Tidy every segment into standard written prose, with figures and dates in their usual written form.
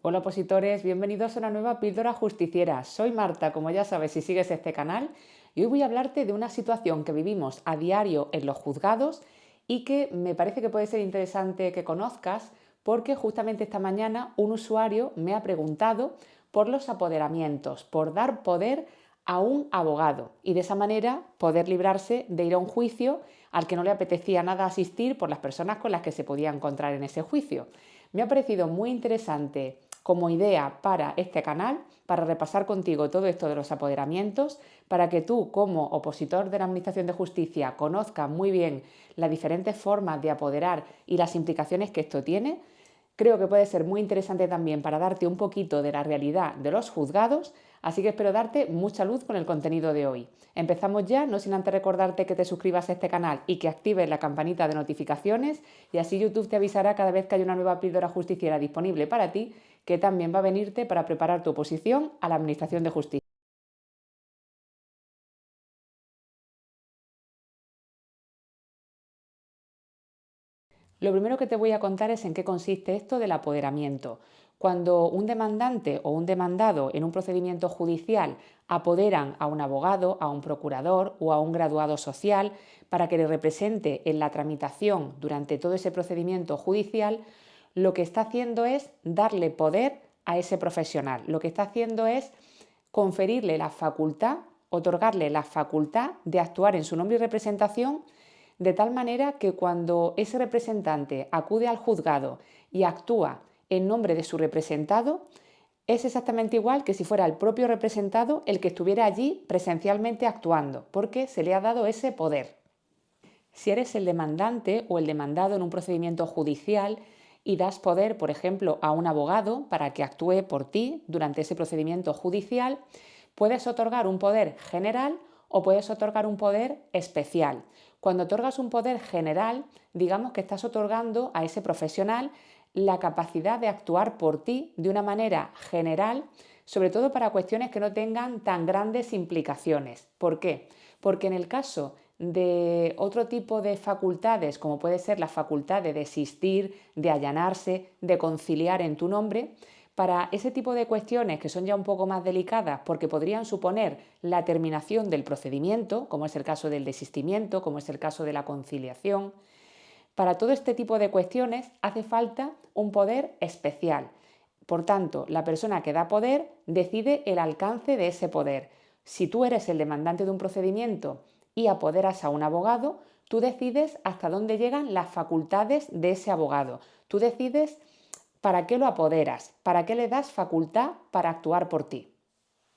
Hola opositores, bienvenidos a una nueva píldora justiciera. Soy Marta, como ya sabes si sigues este canal, y hoy voy a hablarte de una situación que vivimos a diario en los juzgados y que me parece que puede ser interesante que conozcas porque justamente esta mañana un usuario me ha preguntado por los apoderamientos, por dar poder a un abogado y de esa manera poder librarse de ir a un juicio al que no le apetecía nada asistir por las personas con las que se podía encontrar en ese juicio. Me ha parecido muy interesante como idea para este canal, para repasar contigo todo esto de los apoderamientos, para que tú como opositor de la Administración de Justicia conozcas muy bien las diferentes formas de apoderar y las implicaciones que esto tiene. Creo que puede ser muy interesante también para darte un poquito de la realidad de los juzgados, así que espero darte mucha luz con el contenido de hoy. Empezamos ya, no sin antes recordarte que te suscribas a este canal y que actives la campanita de notificaciones y así YouTube te avisará cada vez que haya una nueva píldora justiciera disponible para ti, que también va a venirte para preparar tu oposición a la Administración de Justicia. Lo primero que te voy a contar es en qué consiste esto del apoderamiento. Cuando un demandante o un demandado en un procedimiento judicial apoderan a un abogado, a un procurador o a un graduado social para que le represente en la tramitación durante todo ese procedimiento judicial, lo que está haciendo es darle poder a ese profesional. Lo que está haciendo es conferirle la facultad, otorgarle la facultad de actuar en su nombre y representación de tal manera que cuando ese representante acude al juzgado y actúa en nombre de su representado, es exactamente igual que si fuera el propio representado el que estuviera allí presencialmente actuando, porque se le ha dado ese poder. Si eres el demandante o el demandado en un procedimiento judicial y das poder, por ejemplo, a un abogado para que actúe por ti durante ese procedimiento judicial, puedes otorgar un poder general o puedes otorgar un poder especial. Cuando otorgas un poder general, digamos que estás otorgando a ese profesional la capacidad de actuar por ti de una manera general, sobre todo para cuestiones que no tengan tan grandes implicaciones. ¿Por qué? Porque en el caso de otro tipo de facultades, como puede ser la facultad de desistir, de allanarse, de conciliar en tu nombre, para ese tipo de cuestiones que son ya un poco más delicadas porque podrían suponer la terminación del procedimiento, como es el caso del desistimiento, como es el caso de la conciliación, para todo este tipo de cuestiones hace falta un poder especial. Por tanto, la persona que da poder decide el alcance de ese poder. Si tú eres el demandante de un procedimiento y apoderas a un abogado, tú decides hasta dónde llegan las facultades de ese abogado. Tú decides para qué lo apoderas, para qué le das facultad para actuar por ti.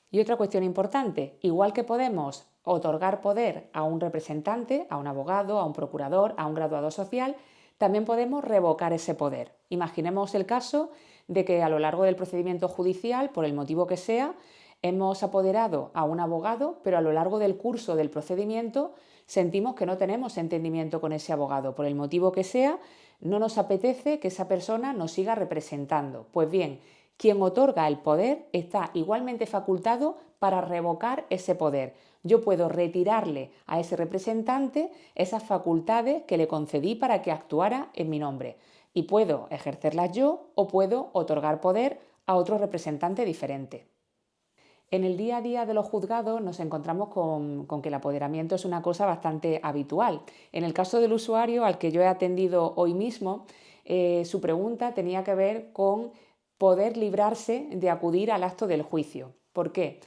Y otra cuestión importante, igual que podemos otorgar poder a un representante, a un abogado, a un procurador, a un graduado social, también podemos revocar ese poder. Imaginemos el caso de que a lo largo del procedimiento judicial, por el motivo que sea, hemos apoderado a un abogado, pero a lo largo del curso del procedimiento sentimos que no tenemos entendimiento con ese abogado. Por el motivo que sea, no nos apetece que esa persona nos siga representando. Pues bien, quien otorga el poder está igualmente facultado para revocar ese poder. Yo puedo retirarle a ese representante esas facultades que le concedí para que actuara en mi nombre y puedo ejercerlas yo o puedo otorgar poder a otro representante diferente. En el día a día de los juzgados nos encontramos con que el apoderamiento es una cosa bastante habitual. En el caso del usuario al que yo he atendido hoy mismo, su pregunta tenía que ver con poder librarse de acudir al acto del juicio. ¿Por qué?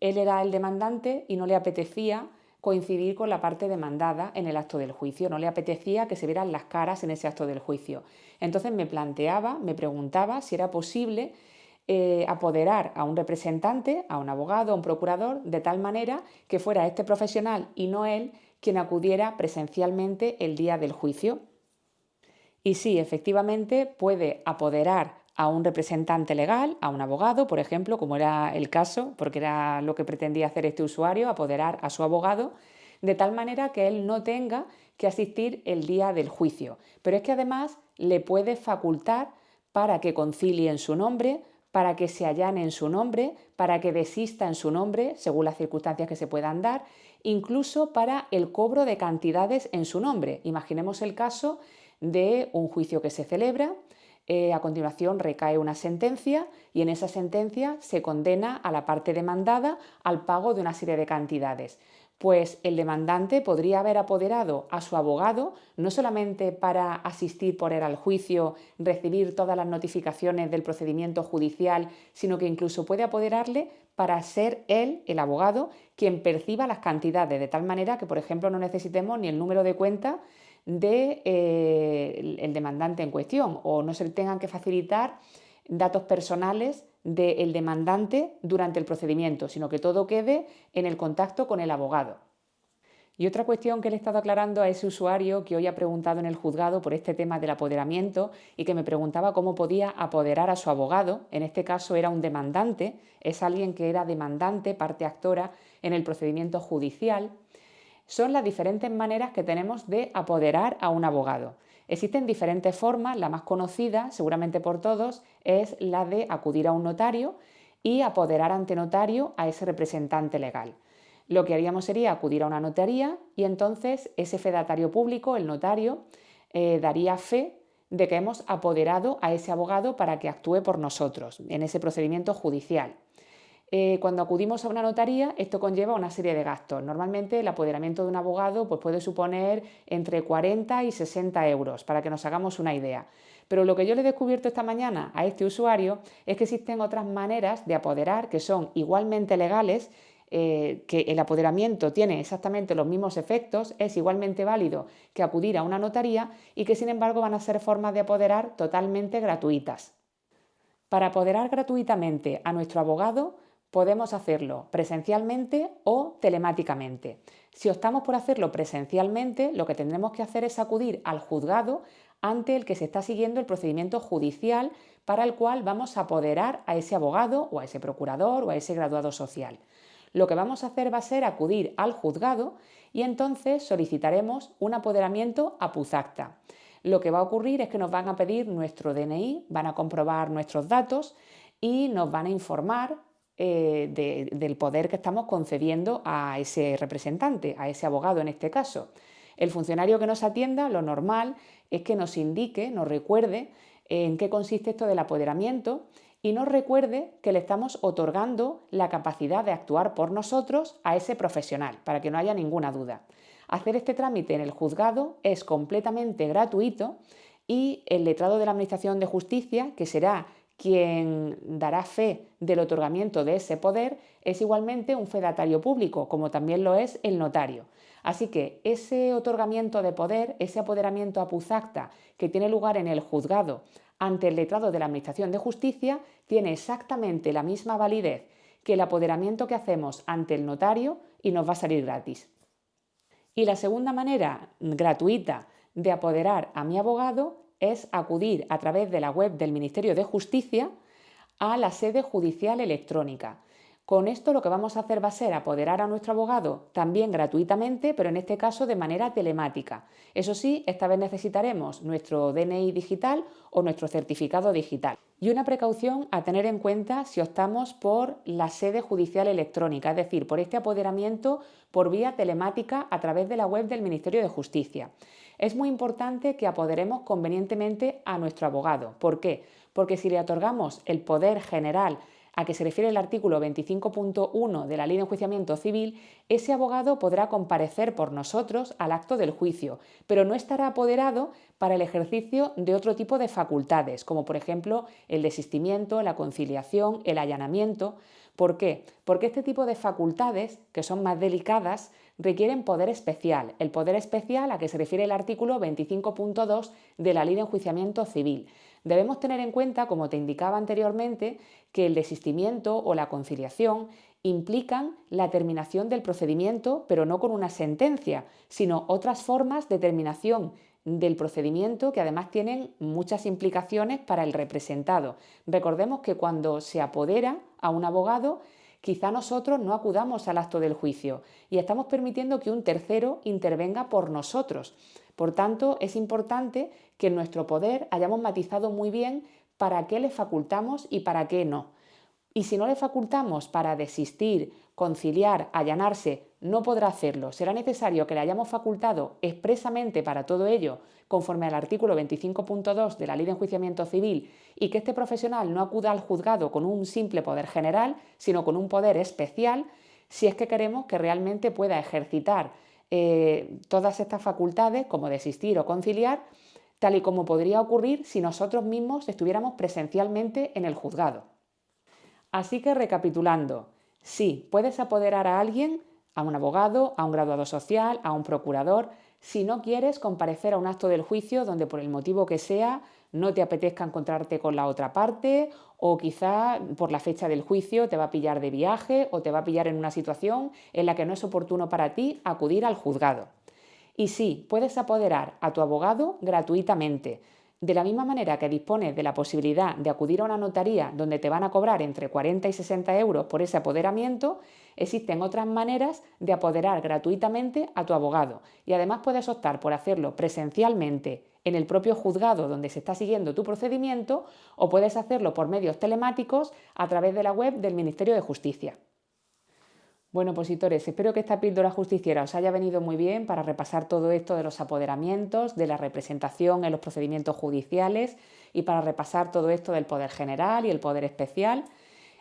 Él era el demandante y no le apetecía coincidir con la parte demandada en el acto del juicio, no le apetecía que se vieran las caras en ese acto del juicio. Entonces me preguntaba si era posible apoderar a un representante, a un abogado, a un procurador, de tal manera que fuera este profesional y no él quien acudiera presencialmente el día del juicio. Y sí, efectivamente puede apoderar a un representante legal, a un abogado, por ejemplo, como era el caso, porque era lo que pretendía hacer este usuario, apoderar a su abogado, de tal manera que él no tenga que asistir el día del juicio. Pero es que además le puede facultar para que concilie en su nombre, para que se allane en su nombre, para que desista en su nombre, según las circunstancias que se puedan dar, incluso para el cobro de cantidades en su nombre. Imaginemos el caso de un juicio que se celebra, A continuación recae una sentencia y en esa sentencia se condena a la parte demandada al pago de una serie de cantidades. Pues el demandante podría haber apoderado a su abogado no solamente para asistir por él al juicio, recibir todas las notificaciones del procedimiento judicial, sino que incluso puede apoderarle para ser él, el abogado, quien perciba las cantidades, de tal manera que, por ejemplo, no necesitemos ni el número de cuenta del demandante en cuestión o no se le tengan que facilitar datos personales del demandante durante el procedimiento, sino que todo quede en el contacto con el abogado. Y otra cuestión que le he estado aclarando a ese usuario que hoy ha preguntado en el juzgado por este tema del apoderamiento y que me preguntaba cómo podía apoderar a su abogado, en este caso era un demandante, es alguien que era demandante, parte actora en el procedimiento judicial, son las diferentes maneras que tenemos de apoderar a un abogado. Existen diferentes formas, la más conocida, seguramente por todos, es la de acudir a un notario y apoderar ante notario a ese representante legal. Lo que haríamos sería acudir a una notaría y entonces ese fedatario público, el notario, daría fe de que hemos apoderado a ese abogado para que actúe por nosotros en ese procedimiento judicial. Cuando acudimos a una notaría, esto conlleva una serie de gastos. Normalmente el apoderamiento de un abogado pues, puede suponer entre 40 y 60 euros, para que nos hagamos una idea. Pero lo que yo le he descubierto esta mañana a este usuario es que existen otras maneras de apoderar que son igualmente legales, que el apoderamiento tiene exactamente los mismos efectos, es igualmente válido que acudir a una notaría y que sin embargo van a ser formas de apoderar totalmente gratuitas. Para apoderar gratuitamente a nuestro abogado, podemos hacerlo presencialmente o telemáticamente. Si optamos por hacerlo presencialmente, lo que tendremos que hacer es acudir al juzgado ante el que se está siguiendo el procedimiento judicial para el cual vamos a apoderar a ese abogado o a ese procurador o a ese graduado social. Lo que vamos a hacer va a ser acudir al juzgado y entonces solicitaremos un apoderamiento apuz acta. Lo que va a ocurrir es que nos van a pedir nuestro DNI, van a comprobar nuestros datos y nos van a informar del poder que estamos concediendo a ese representante, a ese abogado en este caso. El funcionario que nos atienda, lo normal es que nos indique, nos recuerde en qué consiste esto del apoderamiento y nos recuerde que le estamos otorgando la capacidad de actuar por nosotros a ese profesional, para que no haya ninguna duda. Hacer este trámite en el juzgado es completamente gratuito y el letrado de la Administración de Justicia, que será quien dará fe del otorgamiento de ese poder, es igualmente un fedatario público, como también lo es el notario. Así que ese otorgamiento de poder, ese apoderamiento apuz acta que tiene lugar en el juzgado ante el letrado de la Administración de Justicia, tiene exactamente la misma validez que el apoderamiento que hacemos ante el notario y nos va a salir gratis. Y la segunda manera gratuita de apoderar a mi abogado es acudir a través de la web del Ministerio de Justicia a la sede judicial electrónica. Con esto lo que vamos a hacer va a ser apoderar a nuestro abogado también gratuitamente, pero en este caso de manera telemática. Eso sí, esta vez necesitaremos nuestro DNI digital o nuestro certificado digital. Y una precaución a tener en cuenta si optamos por la sede judicial electrónica, es decir, por este apoderamiento por vía telemática a través de la web del Ministerio de Justicia. Es muy importante que apoderemos convenientemente a nuestro abogado. ¿Por qué? Porque si le otorgamos el poder general a que se refiere el artículo 25.1 de la Ley de Enjuiciamiento Civil, ese abogado podrá comparecer por nosotros al acto del juicio, pero no estará apoderado para el ejercicio de otro tipo de facultades, como por ejemplo el desistimiento, la conciliación, el allanamiento. ¿Por qué? Porque este tipo de facultades, que son más delicadas, requieren poder especial, el poder especial a que se refiere el artículo 25.2 de la Ley de Enjuiciamiento Civil. Debemos tener en cuenta, como te indicaba anteriormente, que el desistimiento o la conciliación implican la terminación del procedimiento, pero no con una sentencia, sino otras formas de terminación del procedimiento que además tienen muchas implicaciones para el representado. Recordemos que cuando se apodera a un abogado, quizá nosotros no acudamos al acto del juicio y estamos permitiendo que un tercero intervenga por nosotros. Por tanto, es importante que en nuestro poder hayamos matizado muy bien para qué le facultamos y para qué no. Y si no le facultamos para desistir, conciliar, allanarse, no podrá hacerlo. Será necesario que le hayamos facultado expresamente para todo ello, conforme al artículo 25.2 de la Ley de Enjuiciamiento Civil, y que este profesional no acuda al juzgado con un simple poder general, sino con un poder especial, si es que queremos que realmente pueda ejercitar todas estas facultades, como desistir o conciliar, tal y como podría ocurrir si nosotros mismos estuviéramos presencialmente en el juzgado. Así que, recapitulando, sí, puedes apoderar a alguien, a un abogado, a un graduado social, a un procurador, si no quieres comparecer a un acto del juicio donde por el motivo que sea no te apetezca encontrarte con la otra parte, o quizá por la fecha del juicio te va a pillar de viaje o te va a pillar en una situación en la que no es oportuno para ti acudir al juzgado. Y sí, puedes apoderar a tu abogado gratuitamente. De la misma manera que dispones de la posibilidad de acudir a una notaría donde te van a cobrar entre 40 y 60 euros por ese apoderamiento, existen otras maneras de apoderar gratuitamente a tu abogado. Y además puedes optar por hacerlo presencialmente en el propio juzgado donde se está siguiendo tu procedimiento, o puedes hacerlo por medios telemáticos a través de la web del Ministerio de Justicia. Bueno, opositores, espero que esta píldora justiciera os haya venido muy bien para repasar todo esto de los apoderamientos, de la representación en los procedimientos judiciales y para repasar todo esto del poder general y el poder especial.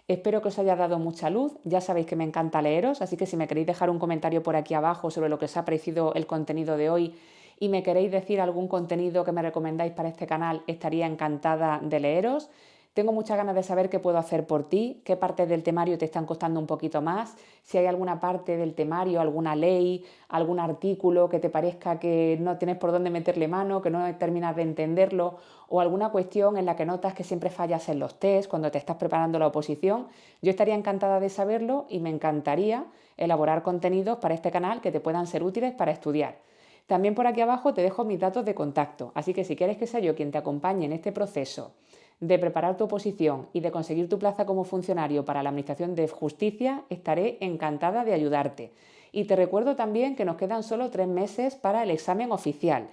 Espero que os haya dado mucha luz. Ya sabéis que me encanta leeros, así que si me queréis dejar un comentario por aquí abajo sobre lo que os ha parecido el contenido de hoy y me queréis decir algún contenido que me recomendáis para este canal, estaría encantada de leeros. Tengo muchas ganas de saber qué puedo hacer por ti, qué partes del temario te están costando un poquito más, si hay alguna parte del temario, alguna ley, algún artículo que te parezca que no tienes por dónde meterle mano, que no terminas de entenderlo, o alguna cuestión en la que notas que siempre fallas en los test cuando te estás preparando la oposición. Yo estaría encantada de saberlo y me encantaría elaborar contenidos para este canal que te puedan ser útiles para estudiar. También por aquí abajo te dejo mis datos de contacto, así que si quieres que sea yo quien te acompañe en este proceso de preparar tu oposición y de conseguir tu plaza como funcionario para la Administración de Justicia, estaré encantada de ayudarte. Y te recuerdo también que nos quedan solo 3 meses para el examen oficial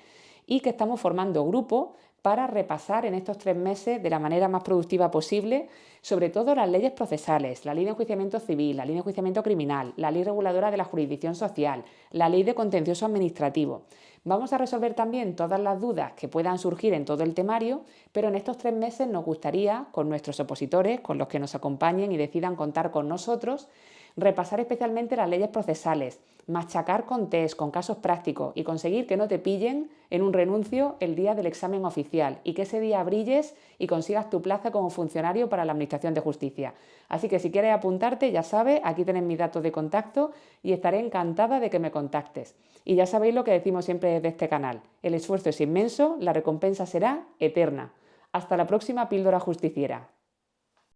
y que estamos formando grupo para repasar en estos 3 meses de la manera más productiva posible, sobre todo las leyes procesales, la ley de enjuiciamiento civil, la ley de enjuiciamiento criminal, la ley reguladora de la jurisdicción social, la ley de contencioso administrativo. Vamos a resolver también todas las dudas que puedan surgir en todo el temario, pero en estos 3 meses nos gustaría, con nuestros opositores, con los que nos acompañen y decidan contar con nosotros, repasar especialmente las leyes procesales, machacar con test, con casos prácticos y conseguir que no te pillen en un renuncio el día del examen oficial y que ese día brilles y consigas tu plaza como funcionario para la Administración de Justicia. Así que si quieres apuntarte, ya sabes, aquí tenéis mis datos de contacto y estaré encantada de que me contactes. Y ya sabéis lo que decimos siempre desde este canal, el esfuerzo es inmenso, la recompensa será eterna. Hasta la próxima píldora justiciera.